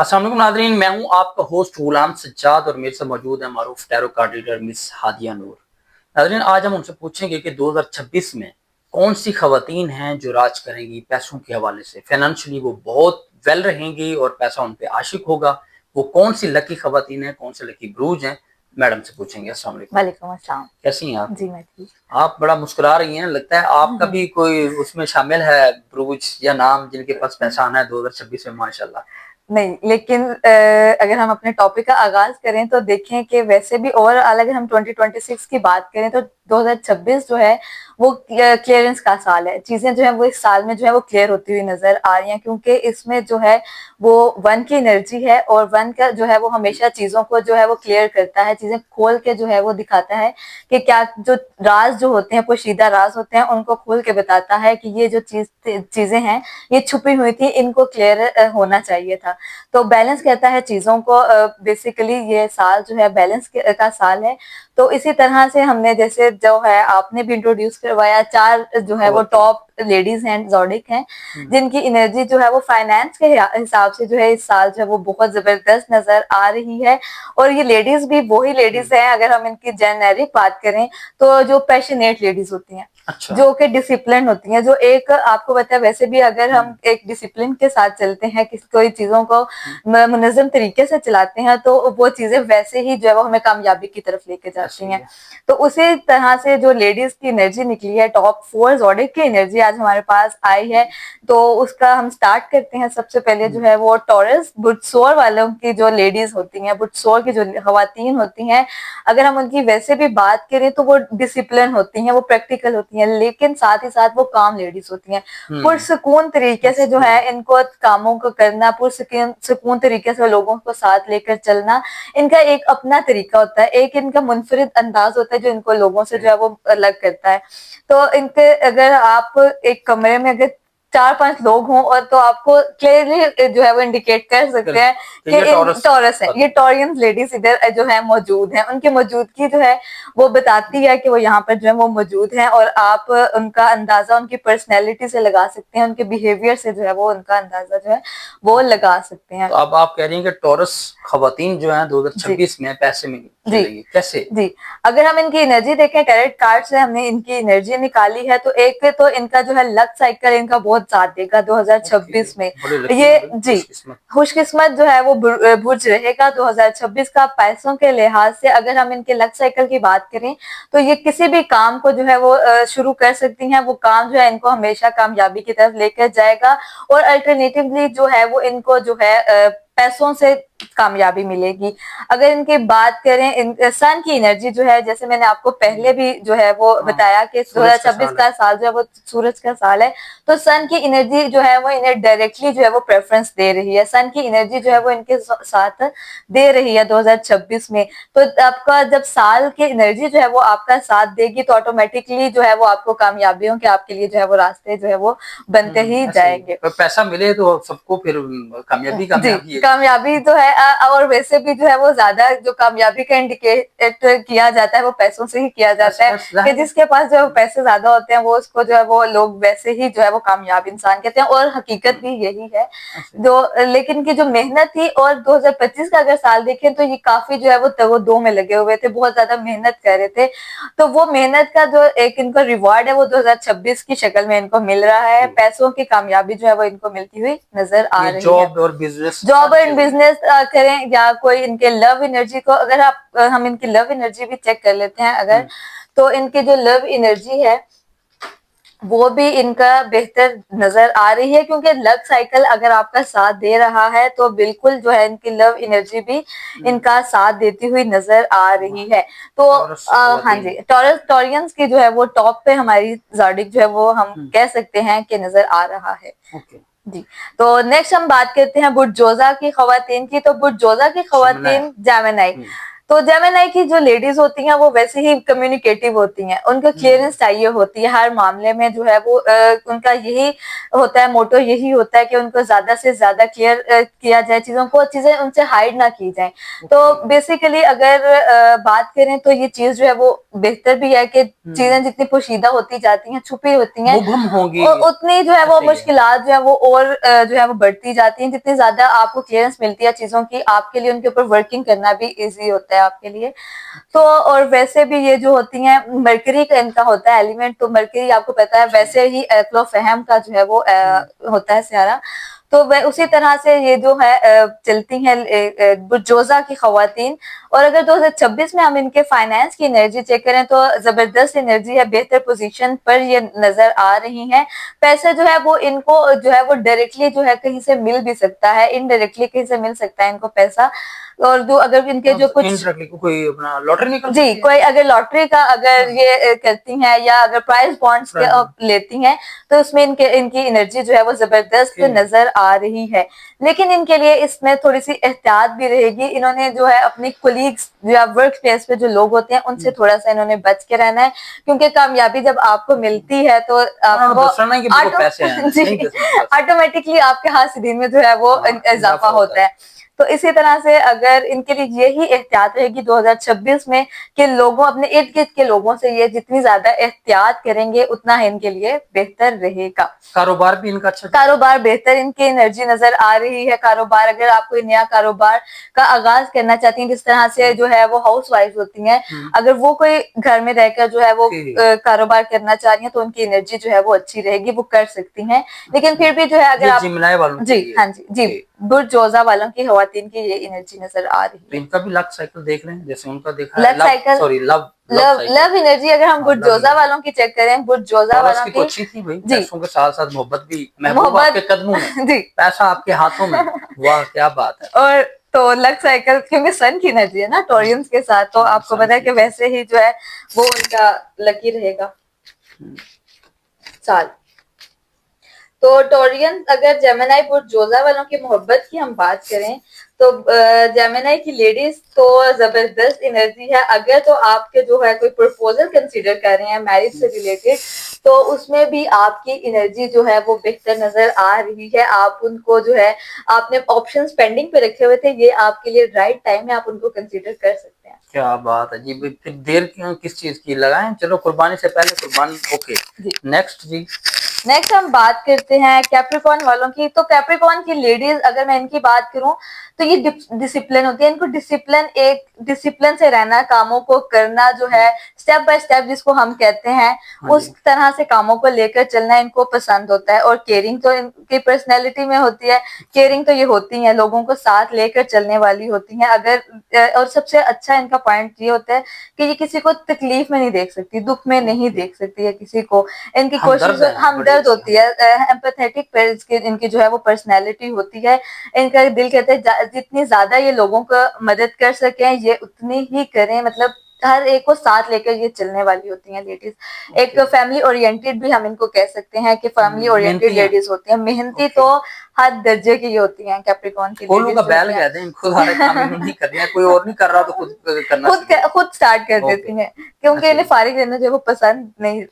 अस्सलाम वालेकुम नाज़रीन, मैं हूं आपका होस्ट गुलाम सज्जाद और मेरे साथ मौजूद है मारूफ tarot card reader miss Hadiya Noor. नाज़रीन, आज हम उनसे पूछेंगे कि 2026 में कौन सी खवातीन हैं जो राज करेंगी पैसों के हवाले से। फाइनेंशियली वो बहुत वेल रहेंगी और पैसा उन पे आशिक होगा। वो कौन सी लकी खवातीन है, कौन से लकी ब्रूज हैं, मैडम से पूछेंगे। अस्सलाम वालेकुम। वालेकुम अस्सलाम। कैसी हैं आप? जी मैं ठीक। आप बड़ा मुस्कुरा रही हैं, लगता है आपका भी कोई उसमें शामिल है ब्रूज या नाम जिनके पास पैसा आना है 2026 में, माशाल्लाह। नहीं, लेकिन अगर हम अपने टॉपिक का आगाज करें तो देखें कि वैसे भी ओवरऑल अगर हम 2026 की बात करें तो 2026 जो है वो क्लियरेंस का साल है। चीजें जो है वो इस साल में जो है वो क्लियर होती हुई नजर आ रही हैं, क्योंकि इसमें जो है वो वन की एनर्जी है और वन का जो है वो हमेशा चीजों को जो है वो क्लियर करता है, चीजें खोल के जो है वो दिखाता है कि क्या जो राज जो होते हैं, पोशीदा राज होते हैं, उनको खोल के बताता है कि ये जो चीजें हैं ये छुपी हुई थी, इनको क्लियर होना चाहिए था। तो बैलेंस कहता है चीजों को। बेसिकली ये साल जो है बैलेंस का साल है। तो इसी तरह से हमने जैसे जो है आपने भी इंट्रोड्यूस करवाया, चार जो है वो टॉप लेडीज हैं, ज़ोडिक हैं, जिनकी एनर्जी जो है वो फाइनेंस के हिसाब से जो है इस साल जो है वो बहुत जबरदस्त नजर आ रही है। और ये लेडीज भी वही लेडीज हैं, अगर हम इनकी जेनेरिक बात करें तो जो पैशनेट लेडीज होती हैं, अच्छा। जो कि डिसिप्लिन होती हैं, जो एक आपको पता है वैसे भी अगर हम एक डिसिप्लिन के साथ चलते हैं, किसी कोई चीजों को मुनज़्ज़म तरीके से चलाते हैं, तो वो चीजें वैसे ही जो है वो हमें कामयाबी की तरफ लेके जाती हैं। तो उसी तरह से जो लेडीज की एनर्जी निकली है, टॉप 4 ज़ोडिक की एनर्जी आज हमारे पास आई है। तो उसका हम स्टार्ट करते हैं। सबसे पहले जो है वो टॉरस बुटसोर वालों की जो लेडीज होती हैं, बुटसोर की जो खवातीन होती हैं, अगर हम उनकी वैसे भी बात करें तो वो डिसिप्लिन होती हैं, वो प्रैक्टिकल होती हैं, लेकिन साथ ही साथ वो काम लेडीज होती हैं। पुरसुकून तरीके से जो है इनको कामों को करना, पुरसुकून तरीके से लोगों को साथ लेकर चलना, इनका एक अपना तरीका होता है, एक इनका मुनफरिद अंदाज होता है जो इनको लोगों से जो है वो अलग करता है। तो इनके अगर आप एक कमरे में अगर 4-5 लोग हों और तो आपको क्लियरली जो है वो इंडिकेट कर सकते हैं कि इन टॉरस है, ये टॉरियन लेडीज इधर जो है मौजूद हैं। उनकी मौजूदगी जो है वो बताती है कि वो यहाँ पर जो है वो मौजूद हैं, और आप उनका अंदाजा उनकी पर्सनैलिटी से लगा सकते हैं, उनके बिहेवियर से जो है वो उनका अंदाजा जो है वो लगा सकते हैं। तो अब आप कह रही हैं कि टॉरस खवातीन जो है 2026 में पैसे में चलेगी, कैसे? जी, अगर हम इनकी एनर्जी देखें, कैरेट कार्ड से हमने इनकी एनर्जी निकाली है, तो एक तो इनका जो है लक साइकिल इनका बहुत साथ देगा 2026 में। ये जी खुशकिस्मत जो है वो बुर्ज रहेगा 2026 का। पैसों के लिहाज से अगर हम इनके लक साइकिल की बात करें तो ये किसी भी काम को जो है वो शुरू कर सकती हैं। वो काम जो है इनको हमेशा कामयाबी की तरफ लेकर जाएगा, और अल्टरनेटिवली जो है वो इनको जो है पैसों से कामयाबी मिलेगी। अगर इनकी बात करें, सन की एनर्जी जो है, जैसे मैंने आपको पहले भी जो है वो बताया कि 2026 का साल जो है वो सूरज का साल है, तो सन की एनर्जी जो है वो इन्हें डायरेक्टली जो है वो प्रेफरेंस दे रही है। सन की एनर्जी जो है वो इनके साथ दे रही है 2026 में। तो आपका जब साल की एनर्जी जो है वो आपका साथ देगी तो ऑटोमेटिकली जो है वो आपको कामयाबियों के आपके लिए जो है वो रास्ते जो है वो बनते ही जाएंगे। पैसा मिले तो सबको फिर कामयाबी कामयाबी तो है। और वैसे भी जो है वो ज्यादा जो कामयाबी का इंडिकेट किया जाता है वो पैसों से ही किया जाता है, कि जिसके पास जो पैसे ज्यादा होते हैं वो उसको जो है वो लोग वैसे ही जो है वो कामयाब इंसान कहते हैं, और हकीकत भी यही है। जो लेकिन की जो मेहनत थी, और 2025 का अगर साल देखें तो ये काफी जो है वो दो में लगे हुए थे, बहुत ज्यादा मेहनत कर रहे थे। तो वो मेहनत का जो एक इनका रिवॉर्ड है वो 2026 की शक्ल में इनको मिल रहा है। पैसों की कामयाबी जो है वो इनको मिलती हुई नजर आ रही है। जॉब एंड बिजनेस करें या कोई इनके लव एनर्जी को अगर हम इनकी लव एनर्जी भी चेक कर लेते हैं अगर, तो इनकी जो लव एनर्जी है वो भी इनका बेहतर नजर आ रही है, क्योंकि लव साइकिल अगर आपका साथ दे रहा है तो बिल्कुल जो है इनकी लव एनर्जी भी इनका साथ देती हुई नजर आ रही है। तो हाँ जी, टॉरियंस की जो है वो टॉप पे हमारी ज़ोडिक जो है वो हम कह सकते हैं कि नजर आ रहा है। जी, तो नेक्स्ट हम बात करते हैं बुटजोजा की खवातीन की। तो बुटजोजा की खवातीन जेमिनी, तो जेमिनी की जो लेडीज होती हैं वो वैसे ही कम्युनिकेटिव होती हैं, उनको क्लियरेंस चाहिए होती है हर मामले में, जो है वो उनका यही होता है, मोटो यही होता है कि उनको ज्यादा से ज्यादा क्लियर किया जाए चीजों को, चीजें उनसे हाइड ना की जाए। तो बेसिकली अगर बात करें तो ये चीज जो है वो बेहतर भी है कि चीजें जितनी पोशीदा होती जाती हैं, छुपी होती हैं, मुबहम होंगी, उतनी जो है वो मुश्किलात जो है वो और जो है वो बढ़ती जाती हैं। जितनी ज्यादा आपको क्लियरेंस मिलती है चीजों की, आपके लिए उनके ऊपर वर्किंग करना भी इजी होता है आपके लिए। तो और वैसे भी ये जो होती हैं, मरकरी का इनका होता है एलिमेंट, तो मरकरी आपको पता है वैसे ही अक्लो फहम का जो है वो होता है सियारा। तो वह उसी तरह से ये जो है चलती हैं बुर्जोजा की खवातीन। और अगर 2026 में हम इनके फाइनेंस की एनर्जी चेक करें तो जबरदस्त एनर्जी है, बेहतर पोजीशन पर ये नजर आ रही हैं। पैसे जो है वो इनको जो है वो डायरेक्टली जो है कहीं से मिल भी सकता है, इनडायरेक्टली कहीं से मिल सकता है इनको पैसा। और जो अगर इनके जो कुछ कोई अपना लॉटरी निकल जी, कोई अगर लॉटरी का अगर ये करती हैं या अगर प्राइज बॉन्ड्स के लेती हैं तो उसमें इनकी एनर्जी जो है वो जबरदस्त नजर आ रही है। लेकिन इनके लिए इसमें थोड़ी सी एहतियात भी रहेगी। इन्होंने जो है अपनी कोलीग्स या वर्क प्लेस पे जो लोग होते हैं उनसे थोड़ा सा इन्होंने बच के रहना है, क्योंकि कामयाबी जब आपको मिलती है तो आपको ऑटोमेटिकली आपके हासिलीन में जो है वो इजाफा होता है। तो इसी तरह से अगर इनके लिए यही एहतियात रहेगी 2026 में कि लोगों अपने इर्द गिर्द के लोगों से ये जितनी ज्यादा एहतियात करेंगे उतना इनके लिए बेहतर रहेगा। कारोबार भी इनका अच्छा, कारोबार बेहतर इनकी एनर्जी नजर आ रही है। कारोबार अगर आप कोई नया कारोबार का आगाज करना चाहती हैं, जिस तरह से जो है वो हाउस वाइफ होती हैं, अगर वो कोई घर में रहकर जो है वो कारोबार करना चाह रही हैं तो उनकी एनर्जी जो है वो अच्छी रहेगी, वो कर सकती हैं। लेकिन फिर भी जो है अगर आप जी हाँ जी बुर्जोजा वालों की खवातीन की ये एनर्जी नजर आ रही है। तो इनका भी लक साइकिल देख लें, जैसे उनका देखा luck cycle, sorry love energy अगर हम बुर्जोजा वालों की चेक करें, बुर्जोजा वालों की अच्छी थी भाई, पैसों के साथ साथ मोहब्बत भी, महबूबा आपके कदमों में जी, पैसा आपके हाथों में, वाह क्या बात है। और तो लक साइकिल क्योंकि सन की एनर्जी है ना टोरियंस के साथ, तो आपको पता है कि वैसे ही जो है वो उनका लकी रहेगा साल। तो टोरियन अगर जेमिनी बुर्जोजा वालों की मोहब्बत की हम बात करें तो जेमिनी की लेडीज तो जबरदस्त एनर्जी है। अगर तो आपके जो है कोई प्रपोजल कंसीडर कर रहे हैं मैरिज से रिलेटेड, तो उसमें भी आपकी एनर्जी जो है वो बेहतर नजर आ रही है। आप उनको जो है आपने ऑप्शंस पेंडिंग पे रखे हुए थे, ये आपके लिए राइट टाइम है, आप उनको कंसीडर कर सकते हैं। क्या बात है जी, फिर देर किस चीज की लगाएं, चलो कुर्बानी से पहले कुर्बानी। ओके नेक्स्ट जी, नेक्स्ट हम बात करते हैं कैप्रिकॉर्न वालों की। तो कैप्रिकॉर्न की लेडीज अगर मैं इनकी बात करूं तो ये डिसिप्लिन होती है, इनको डिसिप्लिन से रहना, कामों को करना जो है स्टेप बाय स्टेप जिसको हम कहते हैं, उस तरह से कामों को लेकर चलना इनको पसंद होता है। और केयरिंग तो इनकी पर्सनैलिटी में होती है, केयरिंग तो ये होती है, लोगों को साथ लेकर चलने वाली होती हैं। अगर और सबसे अच्छा इनका पॉइंट ये होता है कि ये किसी को तकलीफ में नहीं देख सकती, दुख में नहीं देख सकती है किसी को। इनकी कोशिश हमदर्द होती है, एम्पैथेटिक इनकी जो है वो पर्सनैलिटी होती है। इनका दिल कहता है जितनी ज्यादा ये लोगों को मदद कर सके ये उतनी ही करें, मतलब हर एक को साथ लेकर ये चलने वाली होती हैं लेडीज। एक फैमिली ओरिएंटेड भी हम इनको कह सकते हैं कि फैमिली ओरिएंटेड लेडीज होती हैं, मेहनती तो हर दर्जे की होती हैं कैप्रिकॉर्न की लेडीज। का बैल कहते हैं इनको, सारे काम नहीं करना है, कोई और नहीं कर रहा तो खुद करना, खुद स्टार्ट कर देती हैं, क्योंकि इन्हें फारिग रहना जो है वो पसंद नहीं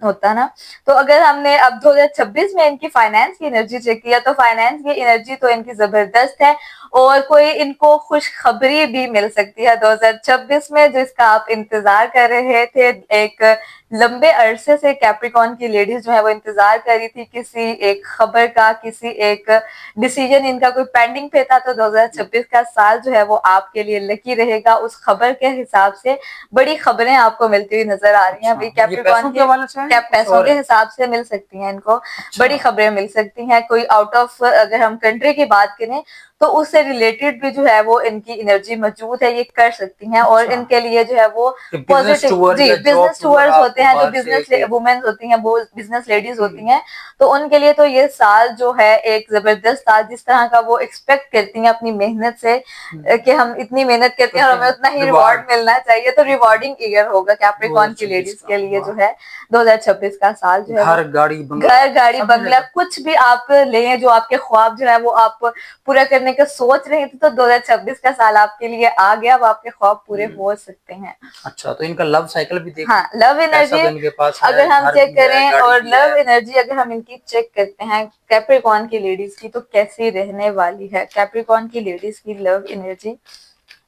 होता ना। तो अगर हमने अब 2026 में इनकी फाइनेंस की एनर्जी चेक किया तो फाइनेंस की एनर्जी तो इनकी जबरदस्त है और कोई इनको खुशखबरी भी मिल सकती है 2026 में, जिसका आप इंतजार कर रहे थे। एक लंबे अरसे से कैप्रिकॉर्न की लेडीज जो है वो इंतजार कर रही थी किसी एक खबर का, किसी एक डिसीजन इनका कोई पेंडिंग पे था। तो 2026 का साल जो है वो आपके लिए लकी रहेगा। उस खबर के हिसाब से बड़ी खबरें आपको मिलती हुई नजर आ रही हैं। अभी कैप्रिकॉर्न के पैसों के हिसाब से मिल सकती हैं इनको, बड़ी खबरें मिल सकती हैं। कोई आउट ऑफ अगर हम कंट्री की बात करें तो उससे रिलेटेड भी जो है वो इनकी एनर्जी मौजूद है, ये कर सकती हैं। और इनके लिए जो है वो पॉजिटिव जी बिजनेस टूअर्स होते हैं, जो बिजनेस वुमेन होती हैं, वो बिजनेस लेडीज होती हैं, तो उनके लिए तो ये साल जो है एक जबरदस्त साल, जिस तरह का वो एक्सपेक्ट करती हैं अपनी मेहनत से कि हम इतनी मेहनत करते हैं और हमें उतना ही रिवॉर्ड मिलना चाहिए। तो रिवॉर्डिंग ईयर होगा कैप्रिकॉर्न की लेडीज के लिए जो है 2026 का साल जो है घर गाड़ी बंगला कुछ भी आप लें, जो आपके ख्वाब जो है वो आप पूरा करने करने का सोच रहे थे तो 2026 का साल आपके लिए आ गया, अब आपके ख्वाब पूरे हो सकते हैं। अच्छा, तो इनका लव साइकिल भी देखें। हाँ, लव पैसा एनर्जी तो इनके पास है, अगर हम घर चेक भी है, करें गाड़ी और भी लव है। एनर्जी अगर हम इनकी चेक करते हैं कैप्रिकॉर्न की लेडीज की, तो कैसी रहने वाली है, कैप्रिकॉर्न की लेडीज की लव एनर्जी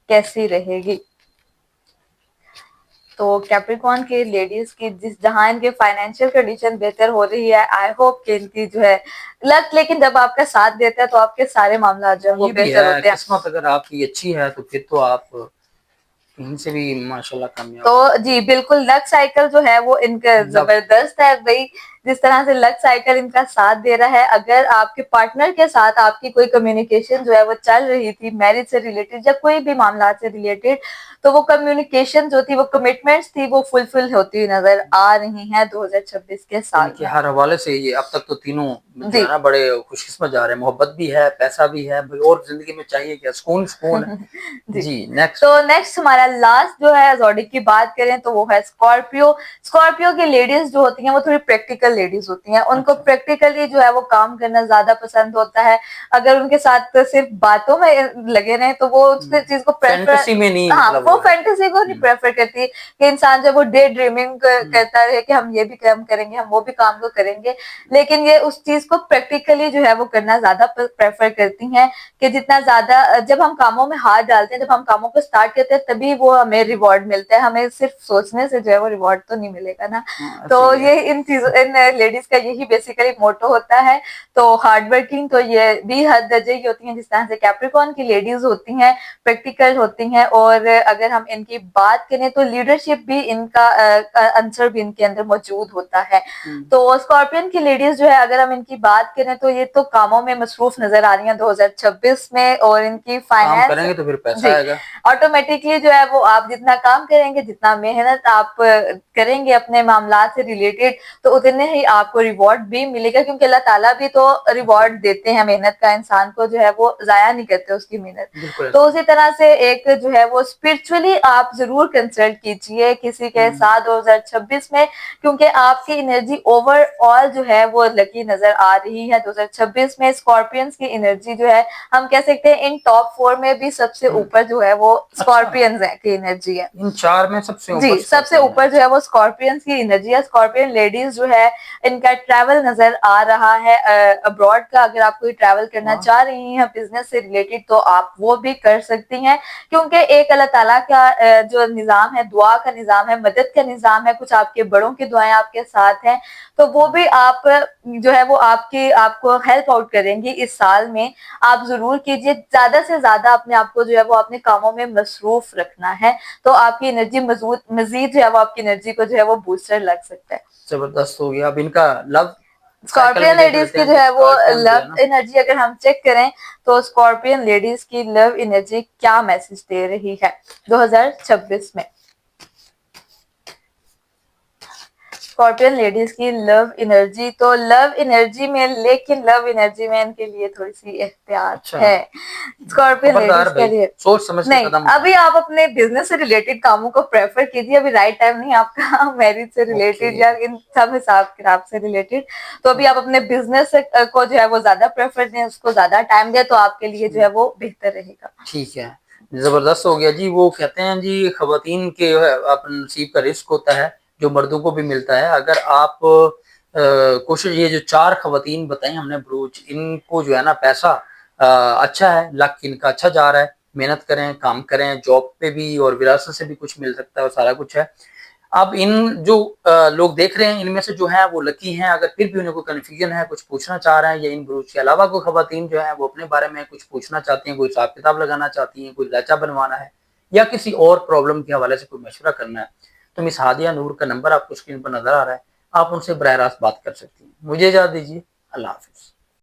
कैसी रहेगी। तो कैप्रिकॉर्न के लेडीज की जहां इनके फाइनेंशियल कंडीशन बेहतर हो रही है, आई होप कि इनकी जो है लक, लेकिन जब आपका साथ देता है तो आपके सारे मामला जो है वो ये भी बेहतर है, होते हैं। किस्मत अगर आपकी अच्छी है तो फिर तो आप कहीं से भी माशाल्लाह कामयाब हो। तो जी बिल्कुल, लक साइकिल जो है वो इनका लव जबरदस्त है भाई, जिस तरह से लक साइकिल इनका साथ दे रहा है। अगर आपके पार्टनर के साथ आपकी कोई कम्युनिकेशन जो है वो चल रही थी मैरिज से रिलेटेड या कोई भी मामला से रिलेटेड, तो वो कम्युनिकेशन जो थी, वो कमिटमेंट्स थी, वो फुलफिल होती हुई नजर आ रही हैं 2026 के साल इनके में। हर हवाले से ये अब तक तो तीनों जो जी है ना बड़े खुशकिस्मत जा रहे हैं। मोहब्बत भी है, पैसा भी है भाई, और जिंदगी में चाहिए क्या, सुकून सुकून है। जी। जी नेक्स्ट। तो नेक्स्ट हमारा लास्ट जो है ज़ोडिक की बात करें तो वो है स्कॉर्पियो। स्कॉर्पियो की लेडीज जो होती हैं वो थोड़ी प्रैक्टिकल लेडीज होती हैं, उनको अच्छा। प्रैक्टिकली जो है वो काम करना ज्यादा पसंद होता है। अगर उनके साथ सिर्फ बातों में लगे रहे तो वो उस चीज को प्रेफर, फैंटेसी में नहीं, हाँ मतलब वो वो है। फैंटेसी को नहीं प्रेफर करती कि इंसान जो है वो डे ड्रीमिंग करता रहे कि हम ये भी काम करेंगे, हम वो भी काम को करेंगे, लेकिन ये उस चीज को प्रैक्टिकली जो है वो करना ज्यादा प्रेफर करती हैं कि जितना ज्यादा जब हम कामों में हाथ डालते हैं, जब हम कामों को स्टार्ट करते हैं तभी वो हमें रिवॉर्ड मिलता है, हमें सिर्फ सोचने से जो है वो रिवॉर्ड तो नहीं मिलेगा ना। तो ऐसे ही है। ये इन चीजों, इन लेडीज का यही बेसिकली मोटो होता है। तो हार्ड वर्किंग तो ये भी हद दर्जे की होती हैं, जिस तरह से कैप्रिकॉर्न की लेडीज होती हैं, प्रैक्टिकल होती हैं। और अगर हम इनकी बात करें तो लीडरशिप भी इनका आंसर भी इनके अंदर मौजूद होता है। तो स्कॉर्पियन की लेडीज जो है अगर हम इनकी बात करें तो ये तो कामों में मसरूफ नजर आ रही हैं 2026 में, और इनकी काम फाइनेंस करेंगे तो फिर पैसा जी आएगा। ऑटोमेटिकली जो है वो आप जितना काम करेंगे, जितना मेहनत आप करेंगे अपने मामला से रिलेटेड, तो उतने ही आपको रिवॉर्ड भी मिलेगा, क्योंकि अल्लाह ताला भी तो रिवॉर्ड देते हैं मेहनत का, इंसान को जो है वो जाया नहीं करते उसकी मेहनत। बिल्कुल तो ऐसे। उसी तरह से एक जो है वो स्पिरिचुअली आप जरूर कंसल्ट कीजिए किसी के साथ 2026 में, क्योंकि आपकी एनर्जी ओवरऑल जो है वो लकी नजर आ रही है 2026 में। स्कॉर्पियंस की एनर्जी जो है हम कह सकते हैं इन टॉप 4 में भी सबसे ऊपर जो है वो अच्छा, स्कॉर्पियंस की एनर्जी है। इन चार में सबसे जी ऊपर सबसे स्कॉर्पियन है। ऊपर जो है वो स्कॉर्पियंस की एनर्जी है। स्कॉर्पियन लेडीज जो है इनका ट्रैवल नजर आ रहा है अब्रॉड का। अगर आप कोई ट्रैवल करना वाह। चाह रही हैं बिजनेस से रिलेटेड तो आप वो भी कर सकती हैं, क्योंकि एक अल्लाह ताला का जो निज़ाम है, दुआ का निज़ाम है, मदद का निज़ाम है, कुछ आपके बड़ों की दुआएं आपके साथ हैं, तो वो भी आप जो है वो आपको हेल्प आउट करेंगी इस साल में। आप जरूर कीजिए, ज्यादा से ज्यादा अपने आप को जो है वो अपने कामों में मसरूफ रखना है, तो आपकी एनर्जी मजीद जो है वो आपकी एनर्जी को जो है वो बूस्टर लग सकता है। जबरदस्त हो गया। अब इनका लव साइकिल भी स्कॉर्पियन देख लेडीज लेते की हैं जो कि है वो स्कॉर्पियन जो है लव ना। एनर्जी अगर हम चेक करें तो स्कॉर्पियन लेडीज की लव एनर्जी क्या मैसेज दे रही है 2026 में। स्कॉर्पियन लेडीज की लव एनर्जी, तो लव एनर्जी में, लेकिन लव एनर्जी में इनके लिए थोड़ी सी एहतियात अच्छा, है स्कॉर्पियन खबरदार लेडीज के भाई, लिए। सोच समझ के नहीं, कदम अभी उठाना। आप अपने बिजनेस से रिलेटेड कामों को प्रेफर कीजिए, अभी राइट टाइम नहीं आपका मैरिज से ओके। रिलेटेड या इन सब हिसाब किताब से रिलेटेड। तो अभी आप अपने बिजनेस को जो है वो ज्यादा प्रेफर दें, उसको ज्यादा टाइम दें, तो आपके लिए जो है वो बेहतर रहेगा। ठीक है, जबरदस्त हो गया जी। वो कहते हैं जी खवातीन के जो है अपने नसीब का रिस्क होता है जो मर्दों को भी मिलता है। अगर आप कोशिश, ये जो चार खवातीन बताई हमने ब्रूच, इनको जो है ना पैसा अच्छा है, लक इनका अच्छा जा रहा है, मेहनत करें, काम करें, जॉब पे भी और विरासत से भी कुछ मिल सकता है और सारा कुछ है। अब इन जो लोग देख रहे हैं इनमें से जो है वो लकी हैं। अगर फिर भी उन्हें कोई कन्फ्यूजन है, कुछ पूछना चाह रहे हैं, या इन ब्रूच के अलावा कोई खवातीन जो है वो अपने बारे में कुछ पूछना चाहती हैं, कोई हिसाब किताब लगाना चाहती हैं, कोई लाचा बनवाना है, या किसी और प्रॉब्लम के हवाले से कोई मशवरा करना है, तो मिस हादिया नूर का नंबर आपको स्क्रीन पर नजर आ रहा है, आप उनसे बराह रास्त बात कर सकती हैं। मुझे इजाजत दीजिए, अल्लाह हाफिज।